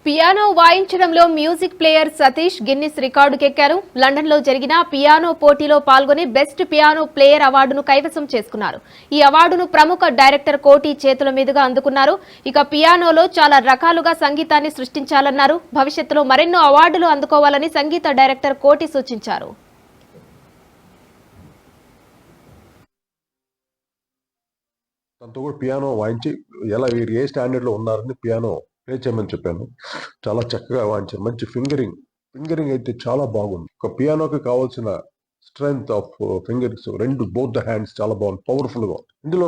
Piano వాయించడంలో music player Satish Guinness రికార్డుకెక్కారు. లండన్లో జరిగిన పియానో పోటీలో పాల్గొని బెస్ట్ పియానో ప్లేయర్ అవార్డును కైవసం చేసుకున్నారు. ఈ అవార్డును ప్రముఖ డైరెక్టర్ కోటి చేతుల మీదుగా అందుకున్నారు. ఇక పియానోలో చాలా రకాలుగా సంగీతాన్ని సృష్టించాలన్నారు. భవిష్యత్తులో మరెన్నో అవార్డులు అందుకోవాలని సంగీత డైరెక్టర్ కోటి సూచించారు. తనతో కూడా పియానో వాయించి ఎలా వీరు ఏ స్టాండర్డ్లో ఉన్నారని పియానో ప్లే చేయమని చెప్పాను. చాలా చక్కగా వాయించారు. మంచి ఫింగరింగ్ అయితే చాలా బాగుంది. ఒక పియానోకి కావాల్సిన స్ట్రెంగ్త్ ఆఫ్ ఫింగర్స్ రెండు బోత్ ద హ్యాండ్స్ చాలా బాగుంది, పవర్ఫుల్ గా. ఇందులో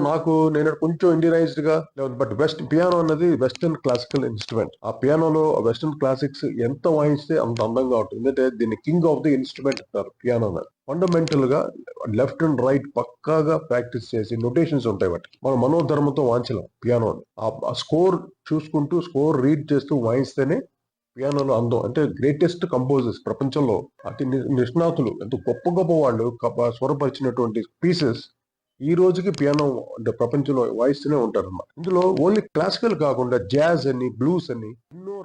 నేను కొంచెం ఇండియనైజ్డ్ గా బట్ వెస్ట్ పియానో అన్నది వెస్టర్న్ క్లాసికల్ ఇన్స్ట్రుమెంట్. ఆ పియానోలో వెస్టర్న్ క్లాసిక్స్ ఎంత వాయిస్తే అంత అందంగా ఉంటుంది. ఎందుకంటే దీన్ని కింగ్ ఆఫ్ ది ఇన్స్ట్రుమెంట్ అంటారు పియానో. ఫండమెంటల్ గా లెఫ్ట్ అండ్ రైట్ పక్కాగా ప్రాక్టీస్ చేసి నొటేషన్స్ ఉంటాయి వాటి మనం మనోధర్మంతో వాయించలేం పియానోని. ఆ స్కోర్ చూసుకుంటూ స్కోర్ రీడ్ చేస్తూ వాయిస్తేనే పియానోలో అందం. అంటే గ్రేటెస్ట్ కంపోజర్స్ ప్రపంచంలో అతి నిష్ణాతులు ఎంతో గొప్ప గొప్ప వాళ్ళు స్వరపరిచినటువంటి పీసెస్ ఈ రోజుకి పియానో అంటే ప్రపంచంలో వాయిస్తూనే ఉంటారు అన్నమాట. ఇందులో ఓన్లీ క్లాసికల్ కాకుండా జాజ్ అని, బ్లూస్ అని ఎన్నో